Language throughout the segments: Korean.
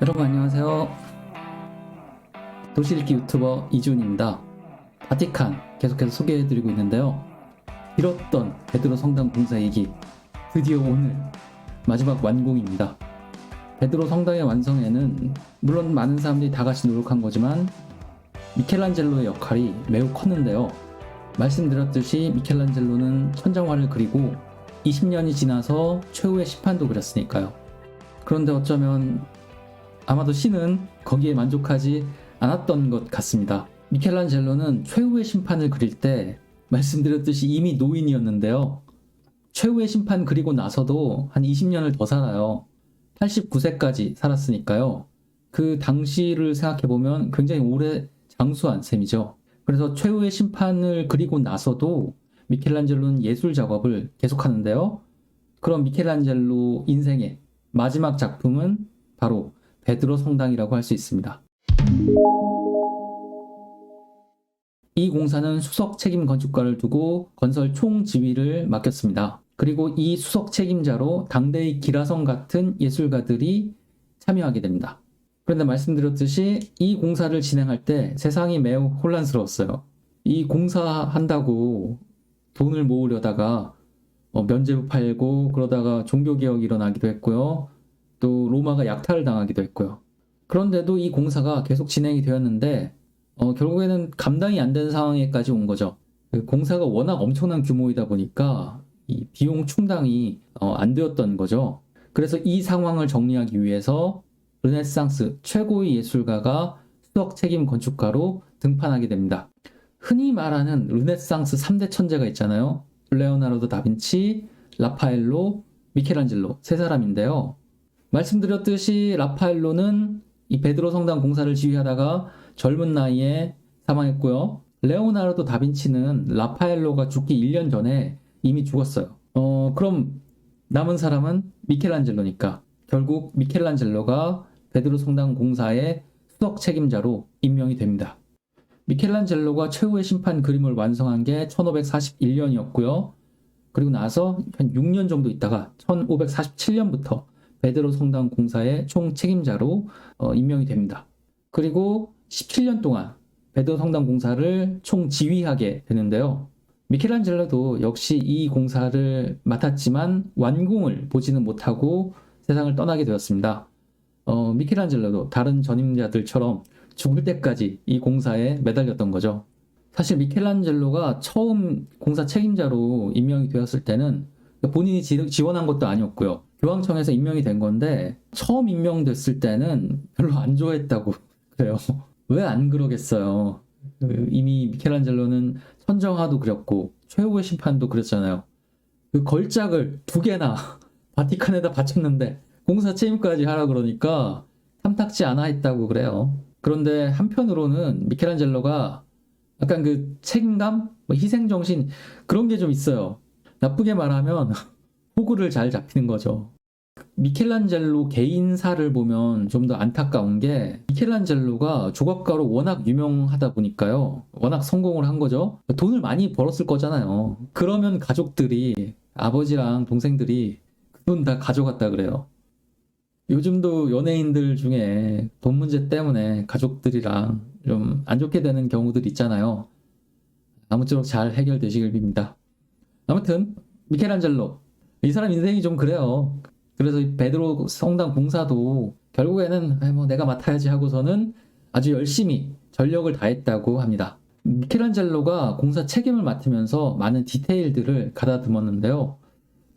여러분 안녕하세요. 도시읽기 유튜버 이준입니다. 바티칸 계속해서 소개해드리고 있는데요. 길었던 베드로 성당 공사 얘기 드디어 오늘 마지막 완공입니다. 베드로 성당의 완성에는 물론 많은 사람들이 다 같이 노력한 거지만 미켈란젤로의 역할이 매우 컸는데요. 말씀드렸듯이 미켈란젤로는 천장화를 그리고 20년이 지나서 최후의 심판도 그렸으니까요. 그런데 어쩌면 아마도 신은 거기에 만족하지 않았던 것 같습니다. 미켈란젤로는 최후의 심판을 그릴 때 말씀드렸듯이 이미 노인이었는데요. 최후의 심판 그리고 나서도 한 20년을 더 살아요. 89세까지 살았으니까요. 그 당시를 생각해보면 굉장히 오래 장수한 셈이죠. 그래서 최후의 심판을 그리고 나서도 미켈란젤로는 예술 작업을 계속하는데요. 그럼 미켈란젤로 인생의 마지막 작품은 바로 베드로 성당이라고 할 수 있습니다. 이 공사는 수석 책임 건축가를 두고 건설 총지휘를 맡겼습니다. 그리고 이 수석 책임자로 당대의 기라성 같은 예술가들이 참여하게 됩니다. 그런데 말씀드렸듯이 이 공사를 진행할 때 세상이 매우 혼란스러웠어요. 이 공사한다고 돈을 모으려다가 면죄부 팔고 그러다가 종교개혁이 일어나기도 했고요. 또 로마가 약탈을 당하기도 했고요. 그런데도 이 공사가 계속 진행이 되었는데 결국에는 감당이 안 되는 상황에까지 온 거죠. 그 공사가 워낙 엄청난 규모이다 보니까 이 비용 충당이 안 되었던 거죠. 그래서 이 상황을 정리하기 위해서 르네상스 최고의 예술가가 수석 책임 건축가로 등판하게 됩니다. 흔히 말하는 르네상스 3대 천재가 있잖아요. 레오나르도 다빈치, 라파엘로, 미켈란젤로 세 사람인데요. 말씀드렸듯이 라파엘로는 이 베드로 성당 공사를 지휘하다가 젊은 나이에 사망했고요. 레오나르도 다빈치는 라파엘로가 죽기 1년 전에 이미 죽었어요. 그럼 남은 사람은 미켈란젤로니까 결국 미켈란젤로가 베드로 성당 공사의 수석 책임자로 임명이 됩니다. 미켈란젤로가 최후의 심판 그림을 완성한 게 1541년이었고요. 그리고 나서 한 6년 정도 있다가 1547년부터 베드로 성당 공사의 총 책임자로 임명이 됩니다. 그리고 17년 동안 베드로 성당 공사를 총 지휘하게 되는데요. 미켈란젤로도 역시 이 공사를 맡았지만 완공을 보지는 못하고 세상을 떠나게 되었습니다. 미켈란젤로도 다른 전임자들처럼 죽을 때까지 이 공사에 매달렸던 거죠. 사실 미켈란젤로가 처음 공사 책임자로 임명이 되었을 때는 본인이 지원한 것도 아니었고요. 교황청에서 임명이 된 건데 처음 임명됐을 때는 별로 안 좋아했다고 그래요. 왜 안 그러겠어요. 이미 미켈란젤로는 천정화도 그렸고 최후의 심판도 그렸잖아요. 그 걸작을 2개나 바티칸에다 바쳤는데 공사 책임까지 하라 그러니까 탐탁지 않아 했다고 그래요. 그런데 한편으로는 미켈란젤로가 약간 그 책임감, 희생정신 그런 게 좀 있어요. 나쁘게 말하면 호구를 잘 잡히는 거죠. 미켈란젤로 개인사를 보면 좀 더 안타까운 게 미켈란젤로가 조각가로 워낙 유명하다 보니까요. 워낙 성공을 한 거죠. 돈을 많이 벌었을 거잖아요. 그러면 가족들이 아버지랑 동생들이 그 돈 다 가져갔다 그래요. 요즘도 연예인들 중에 돈 문제 때문에 가족들이랑 좀 안 좋게 되는 경우들 있잖아요. 아무쪼록 잘 해결되시길 빕니다. 아무튼 미켈란젤로 이 사람 인생이 좀 그래요. 그래서 이 베드로 성당 공사도 결국에는 뭐 내가 맡아야지 하고서는 아주 열심히 전력을 다했다고 합니다. 미켈란젤로가 공사 책임을 맡으면서 많은 디테일들을 가다듬었는데요.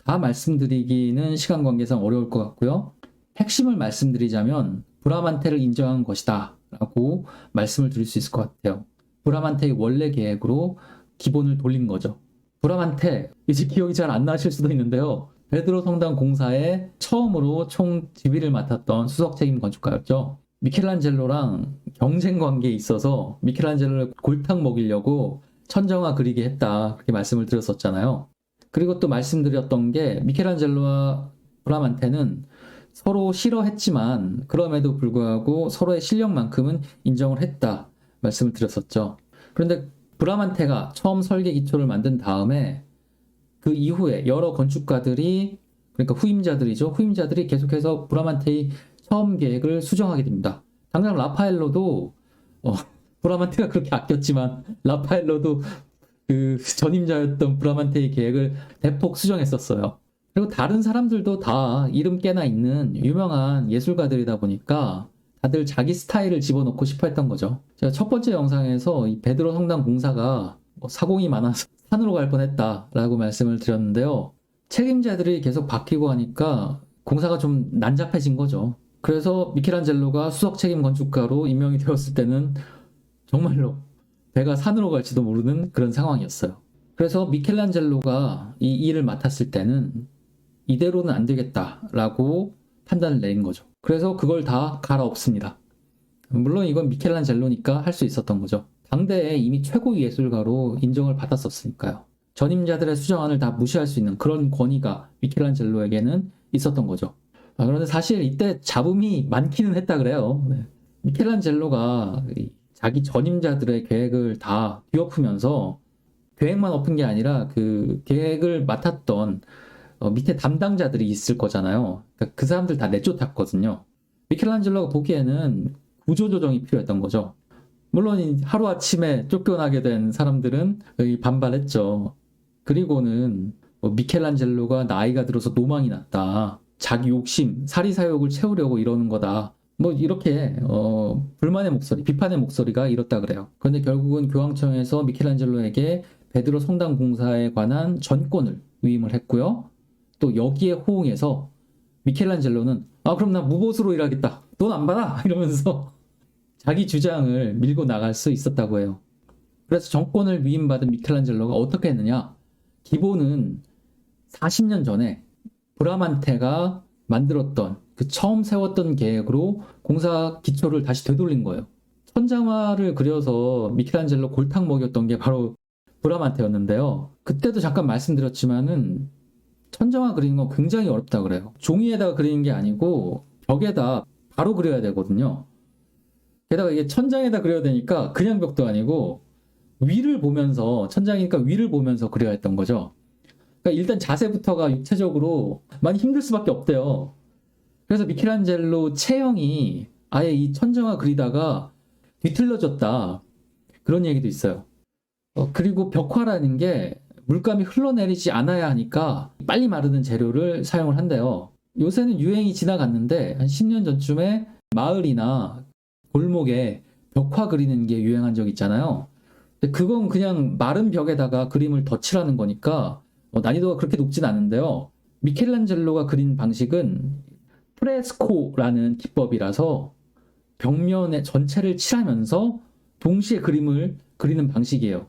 다 말씀드리기는 시간 관계상 어려울 것 같고요. 핵심을 말씀드리자면 브라만테를 인정한 것이다 라고 말씀을 드릴 수 있을 것 같아요. 브라만테의 원래 계획으로 기본을 돌린 거죠. 브라만테, 이제 기억이 잘 안 나실 수도 있는데요. 베드로 성당 공사에 처음으로 총 지휘를 맡았던 수석 책임 건축가였죠. 미켈란젤로랑 경쟁 관계에 있어서 미켈란젤로를 골탕 먹이려고 천정화 그리게 했다 그렇게 말씀을 드렸었잖아요. 그리고 또 말씀드렸던 게 미켈란젤로와 브라만테는 서로 싫어했지만 그럼에도 불구하고 서로의 실력만큼은 인정을 했다 말씀을 드렸었죠. 그런데 브라만테가 처음 설계 기초를 만든 다음에 그 이후에 여러 건축가들이, 그러니까 후임자들이죠. 후임자들이 계속해서 브라만테의 처음 계획을 수정하게 됩니다. 당장 라파엘로도 브라만테가 그렇게 아꼈지만 라파엘로도 그 전임자였던 브라만테의 계획을 대폭 수정했었어요. 그리고 다른 사람들도 다 이름 꽤나 있는 유명한 예술가들이다 보니까 다들 자기 스타일을 집어넣고 싶어 했던 거죠. 제가 첫 번째 영상에서 이 베드로 성당 공사가 사공이 많아서 산으로 갈 뻔했다라고 말씀을 드렸는데요. 책임자들이 계속 바뀌고 하니까 공사가 좀 난잡해진 거죠. 그래서 미켈란젤로가 수석 책임 건축가로 임명이 되었을 때는 정말로 배가 산으로 갈지도 모르는 그런 상황이었어요. 그래서 미켈란젤로가 이 일을 맡았을 때는 이대로는 안 되겠다라고 판단을 내린 거죠. 그래서 그걸 다 갈아엎습니다. 물론 이건 미켈란젤로니까 할 수 있었던 거죠. 당대에 이미 최고 예술가로 인정을 받았었으니까요. 전임자들의 수정안을 다 무시할 수 있는 그런 권위가 미켈란젤로에게는 있었던 거죠. 그런데 사실 이때 잡음이 많기는 했다 그래요. 네. 미켈란젤로가 자기 전임자들의 계획을 다 뒤엎으면서 계획만 엎은 게 아니라 그 계획을 맡았던 밑에 담당자들이 있을 거잖아요. 그러니까 그 사람들 다 내쫓았거든요. 미켈란젤로가 보기에는 구조조정이 필요했던 거죠. 물론 하루아침에 쫓겨나게 된 사람들은 반발했죠. 그리고는 미켈란젤로가 나이가 들어서 노망이 났다. 자기 욕심, 사리사욕을 채우려고 이러는 거다. 이렇게 불만의 목소리, 비판의 목소리가 이렇다 그래요. 그런데 결국은 교황청에서 미켈란젤로에게 베드로 성당 공사에 관한 전권을 위임을 했고요. 또 여기에 호응해서 미켈란젤로는 그럼 나 무보수로 일하겠다. 돈 안 받아! 이러면서 자기 주장을 밀고 나갈 수 있었다고 해요. 그래서 정권을 위임받은 미켈란젤로가 어떻게 했느냐? 기본은 40년 전에 브라만테가 만들었던 그 처음 세웠던 계획으로 공사 기초를 다시 되돌린 거예요. 천장화를 그려서 미켈란젤로 골탕 먹였던 게 바로 브라만테였는데요. 그때도 잠깐 말씀드렸지만은 천장화 그리는 건 굉장히 어렵다 그래요. 종이에다가 그리는 게 아니고 벽에다 바로 그려야 되거든요. 게다가 이게 천장에다 그려야 되니까 그냥 벽도 아니고 위를 보면서, 천장이니까 위를 보면서 그려야 했던 거죠. 그러니까 일단 자세부터가 육체적으로 많이 힘들 수밖에 없대요. 그래서 미켈란젤로 체형이 아예 이 천장화 그리다가 뒤틀려졌다. 그런 얘기도 있어요. 그리고 벽화라는 게 물감이 흘러내리지 않아야 하니까 빨리 마르는 재료를 사용을 한대요. 요새는 유행이 지나갔는데 한 10년 전쯤에 마을이나 골목에 벽화 그리는 게 유행한 적 있잖아요. 근데 그건 그냥 마른 벽에다가 그림을 덧칠하는 거니까 난이도가 그렇게 높진 않은데요. 미켈란젤로가 그린 방식은 프레스코라는 기법이라서 벽면에 전체를 칠하면서 동시에 그림을 그리는 방식이에요.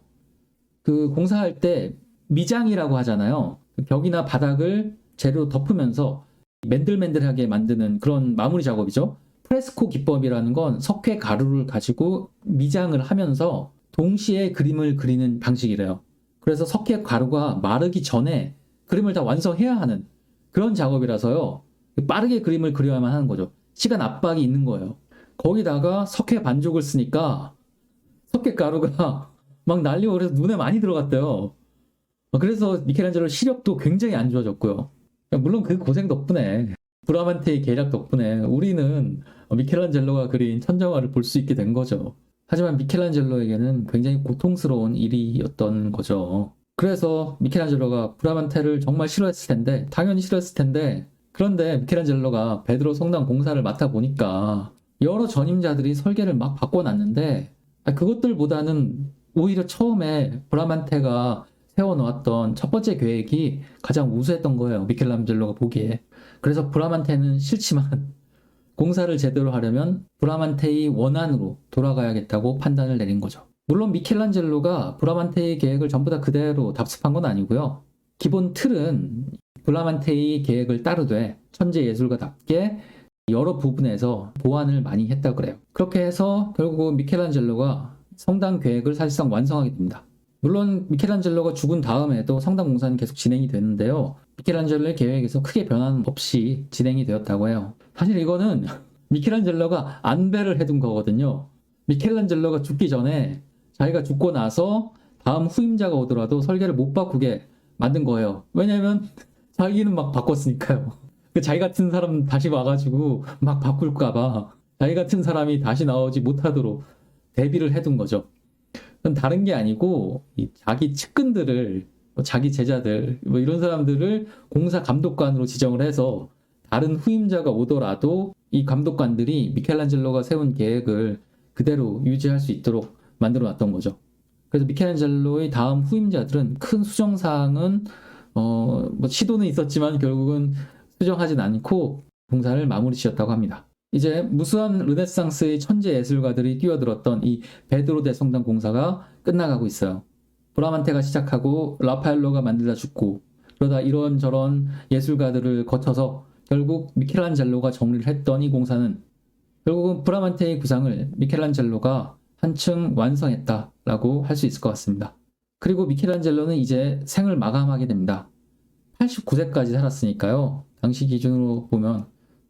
그 공사할 때 미장이라고 하잖아요. 벽이나 바닥을 재료로 덮으면서 맨들맨들하게 만드는 그런 마무리 작업이죠. 프레스코 기법이라는 건 석회 가루를 가지고 미장을 하면서 동시에 그림을 그리는 방식이래요. 그래서 석회 가루가 마르기 전에 그림을 다 완성해야 하는 그런 작업이라서요. 빠르게 그림을 그려야만 하는 거죠. 시간 압박이 있는 거예요. 거기다가 석회 반죽을 쓰니까 석회 가루가 막 날리고 그래서 눈에 많이 들어갔대요. 그래서 미켈란젤로 시력도 굉장히 안 좋아졌고요. 물론 그 고생 덕분에, 브라만테의 계략 덕분에 우리는 미켈란젤로가 그린 천장화를 볼 수 있게 된 거죠. 하지만 미켈란젤로에게는 굉장히 고통스러운 일이었던 거죠. 그래서 미켈란젤로가 브라만테를 정말 싫어했을 텐데, 당연히 싫어했을 텐데, 그런데 미켈란젤로가 베드로 성당 공사를 맡아보니까 여러 전임자들이 설계를 막 바꿔놨는데, 그것들보다는 오히려 처음에 브라만테가 세워놓았던 첫 번째 계획이 가장 우수했던 거예요. 미켈란젤로가 보기에. 그래서 브라만테는 싫지만 공사를 제대로 하려면 브라만테의 원안으로 돌아가야겠다고 판단을 내린 거죠. 물론 미켈란젤로가 브라만테의 계획을 전부 다 그대로 답습한 건 아니고요. 기본 틀은 브라만테의 계획을 따르되 천재 예술가답게 여러 부분에서 보완을 많이 했다고 그래요. 그렇게 해서 결국 미켈란젤로가 성당 계획을 사실상 완성하게 됩니다. 물론 미켈란젤로가 죽은 다음에도 성당 공사는 계속 진행이 되는데요. 미켈란젤로의 계획에서 크게 변화는 없이 진행이 되었다고 해요. 사실 이거는 미켈란젤로가 안배를 해둔 거거든요. 미켈란젤로가 죽기 전에 자기가 죽고 나서 다음 후임자가 오더라도 설계를 못 바꾸게 만든 거예요. 왜냐면 자기는 막 바꿨으니까요. 그 자기 같은 사람 다시 와가지고 막 바꿀까봐 자기 같은 사람이 다시 나오지 못하도록 대비를 해둔 거죠. 그건 다른 게 아니고 이 자기 측근들을 자기 제자들 이런 사람들을 공사 감독관으로 지정을 해서 다른 후임자가 오더라도 이 감독관들이 미켈란젤로가 세운 계획을 그대로 유지할 수 있도록 만들어 놨던 거죠. 그래서 미켈란젤로의 다음 후임자들은 큰 수정사항은 뭐 시도는 있었지만 결국은 수정하진 않고 공사를 마무리 지었다고 합니다. 이제 무수한 르네상스의 천재 예술가들이 뛰어들었던 이 베드로 대성당 공사가 끝나가고 있어요. 브라만테가 시작하고 라파엘로가 만들다 죽고 그러다 이런저런 예술가들을 거쳐서 결국 미켈란젤로가 정리를 했던 이 공사는 결국은 브라만테의 구상을 미켈란젤로가 한층 완성했다라고 할 수 있을 것 같습니다. 그리고 미켈란젤로는 이제 생을 마감하게 됩니다. 89세까지 살았으니까요. 당시 기준으로 보면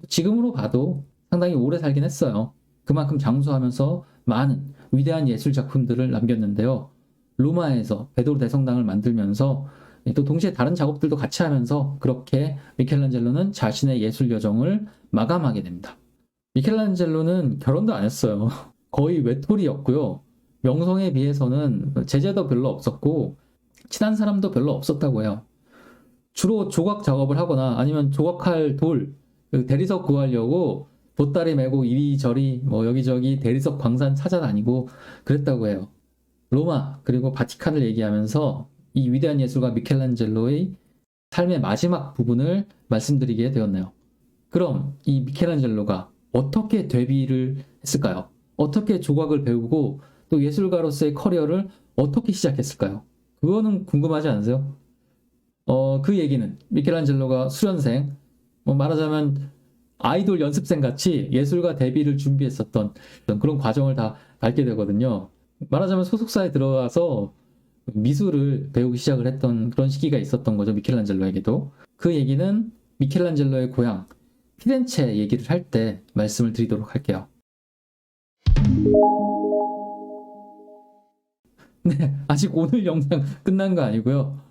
지금으로 봐도 상당히 오래 살긴 했어요. 그만큼 장수하면서 많은 위대한 예술 작품들을 남겼는데요. 로마에서 베드로 대성당을 만들면서 또 동시에 다른 작업들도 같이 하면서 그렇게 미켈란젤로는 자신의 예술 여정을 마감하게 됩니다. 미켈란젤로는 결혼도 안 했어요. 거의 외톨이였고요. 명성에 비해서는 제자도 별로 없었고 친한 사람도 별로 없었다고 해요. 주로 조각 작업을 하거나 아니면 조각할 돌, 대리석 구하려고 보따리 메고 이리저리 여기저기 대리석 광산 찾아다니고 그랬다고 해요. 로마 그리고 바티칸을 얘기하면서 이 위대한 예술가 미켈란젤로의 삶의 마지막 부분을 말씀드리게 되었네요. 그럼 이 미켈란젤로가 어떻게 데뷔를 했을까요? 어떻게 조각을 배우고 또 예술가로서의 커리어를 어떻게 시작했을까요? 그거는 궁금하지 않으세요? 그 얘기는 미켈란젤로가 수련생, 말하자면 아이돌 연습생 같이 예술가 데뷔를 준비했었던 그런 과정을 다 밟게 되거든요. 말하자면 소속사에 들어가서 미술을 배우기 시작을 했던 그런 시기가 있었던 거죠. 미켈란젤로에게도. 그 얘기는 미켈란젤로의 고향 피렌체 얘기를 할 때 말씀을 드리도록 할게요. 네, 아직 오늘 영상 끝난 거 아니고요.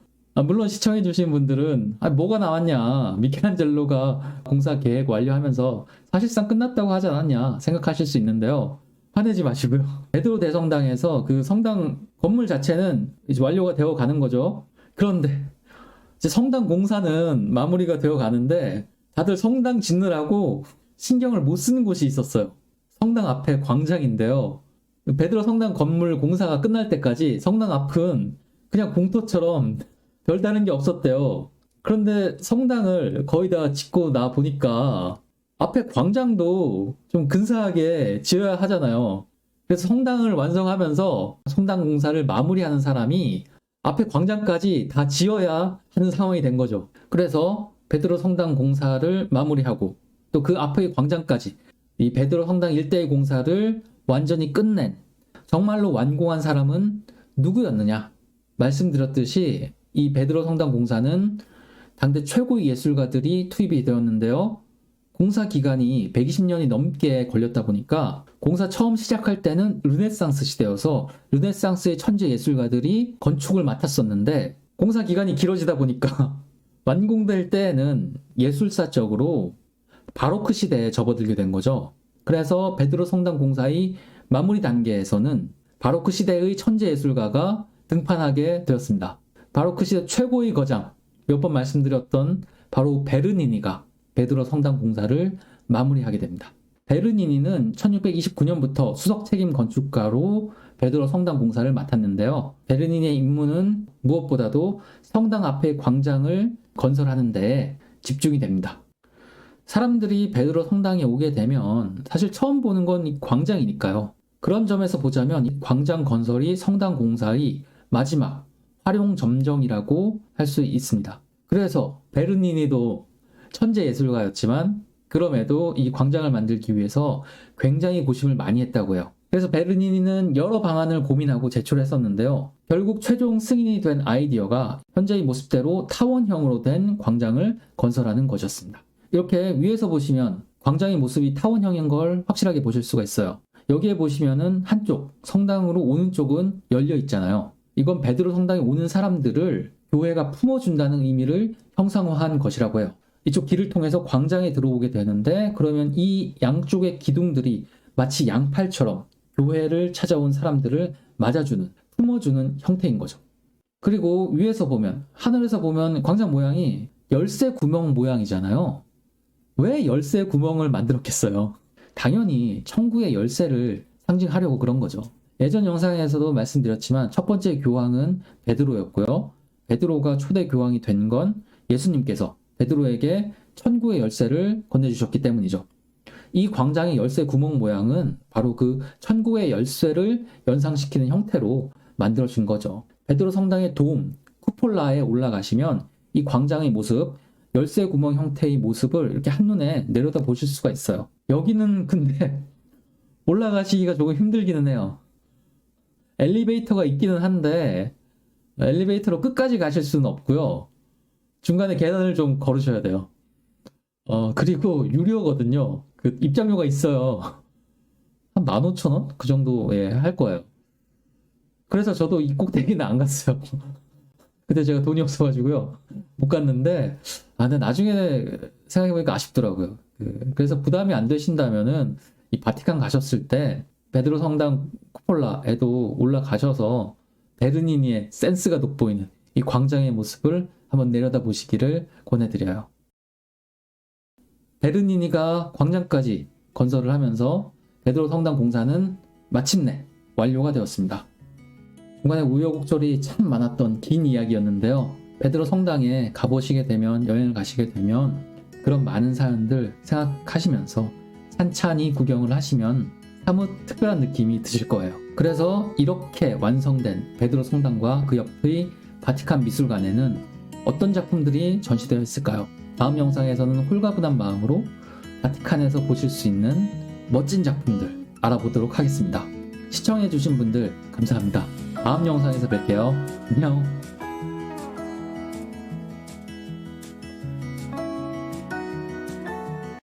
물론 시청해주신 분들은 뭐가 나왔냐, 미켈란젤로가 공사 계획 완료하면서 사실상 끝났다고 하지 않았냐 생각하실 수 있는데요. 화내지 마시고요. 베드로 대성당에서 그 성당 건물 자체는 이제 완료가 되어 가는 거죠. 그런데 이제 성당 공사는 마무리가 되어 가는데 다들 성당 짓느라고 신경을 못 쓰는 곳이 있었어요. 성당 앞에 광장인데요. 베드로 성당 건물 공사가 끝날 때까지 성당 앞은 그냥 공터처럼 별다른 게 없었대요. 그런데 성당을 거의 다 짓고 나 보니까 앞에 광장도 좀 근사하게 지어야 하잖아요. 그래서 성당을 완성하면서 성당 공사를 마무리하는 사람이 앞에 광장까지 다 지어야 하는 상황이 된 거죠. 그래서 베드로 성당 공사를 마무리하고 또 그 앞의 광장까지 이 베드로 성당 일대의 공사를 완전히 끝낸 정말로 완공한 사람은 누구였느냐? 말씀드렸듯이 이 베드로 성당 공사는 당대 최고의 예술가들이 투입이 되었는데요. 공사 기간이 120년이 넘게 걸렸다 보니까 공사 처음 시작할 때는 르네상스 시대여서 르네상스의 천재 예술가들이 건축을 맡았었는데 공사 기간이 길어지다 보니까 완공될 때는 예술사적으로 바로크 시대에 접어들게 된 거죠. 그래서 베드로 성당 공사의 마무리 단계에서는 바로크 시대의 천재 예술가가 등판하게 되었습니다. 바로크 시대 최고의 거장, 몇 번 말씀드렸던 바로 베르니니가 베드로 성당 공사를 마무리하게 됩니다. 베르니니는 1629년부터 수석 책임 건축가로 베드로 성당 공사를 맡았는데요. 베르니니의 임무는 무엇보다도 성당 앞의 광장을 건설하는 데에 집중이 됩니다. 사람들이 베드로 성당에 오게 되면 사실 처음 보는 건 이 광장이니까요. 그런 점에서 보자면 이 광장 건설이 성당 공사의 마지막 활용 점정이라고 할 수 있습니다. 그래서 베르니니도 천재 예술가였지만 그럼에도 이 광장을 만들기 위해서 굉장히 고심을 많이 했다고 해요. 그래서 베르니니는 여러 방안을 고민하고 제출했었는데요. 결국 최종 승인이 된 아이디어가 현재의 모습대로 타원형으로 된 광장을 건설하는 것이었습니다. 이렇게 위에서 보시면 광장의 모습이 타원형인 걸 확실하게 보실 수가 있어요. 여기에 보시면은 한쪽 성당으로 오는 쪽은 열려 있잖아요. 이건 베드로 성당에 오는 사람들을 교회가 품어준다는 의미를 형상화한 것이라고 해요. 이쪽 길을 통해서 광장에 들어오게 되는데, 그러면 이 양쪽의 기둥들이 마치 양팔처럼 교회를 찾아온 사람들을 맞아주는, 품어주는 형태인 거죠. 그리고 위에서 보면, 하늘에서 보면 광장 모양이 열쇠 구멍 모양이잖아요. 왜 열쇠 구멍을 만들었겠어요? 당연히 천국의 열쇠를 상징하려고 그런 거죠. 예전 영상에서도 말씀드렸지만 첫 번째 교황은 베드로였고요. 베드로가 초대 교황이 된 건 예수님께서 베드로에게 천국의 열쇠를 건네주셨기 때문이죠. 이 광장의 열쇠 구멍 모양은 바로 그 천국의 열쇠를 연상시키는 형태로 만들어진 거죠. 베드로 성당의 돔, 쿠폴라에 올라가시면 이 광장의 모습, 열쇠 구멍 형태의 모습을 이렇게 한눈에 내려다 보실 수가 있어요. 여기는 근데 올라가시기가 조금 힘들기는 해요. 엘리베이터가 있기는 한데 엘리베이터로 끝까지 가실 수는 없고요. 중간에 계단을 좀 걸으셔야 돼요. 그리고 유료거든요. 그 입장료가 있어요. 한 15,000원? 그 정도에 할 거예요. 그래서 저도 이 꼭대기는 안 갔어요. 그때 제가 돈이 없어가지고요. 못 갔는데, 근데 나중에 생각해보니까 아쉽더라고요. 그래서 부담이 안 되신다면은 이 바티칸 가셨을 때 베드로 성당 쿠폴라에도 올라가셔서 베르니니의 센스가 돋보이는 이 광장의 모습을 한번 내려다 보시기를 권해드려요. 베르니니가 광장까지 건설을 하면서 베드로 성당 공사는 마침내 완료가 되었습니다. 중간에 우여곡절이 참 많았던 긴 이야기였는데요. 베드로 성당에 가보시게 되면, 여행을 가시게 되면 그런 많은 사연들 생각하시면서 찬찬히 구경을 하시면 사뭇 특별한 느낌이 드실 거예요. 그래서 이렇게 완성된 베드로 성당과 그 옆의 바티칸 미술관에는 어떤 작품들이 전시되어 있을까요? 다음 영상에서는 홀가분한 마음으로 바티칸에서 보실 수 있는 멋진 작품들 알아보도록 하겠습니다. 시청해주신 분들 감사합니다. 다음 영상에서 뵐게요. 안녕.